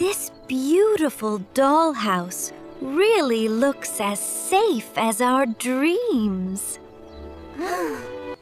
This beautiful dollhouse really looks as safe as our dreams.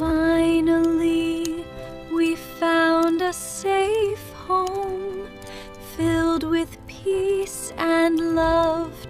Finally, we found a safe home filled with peace and love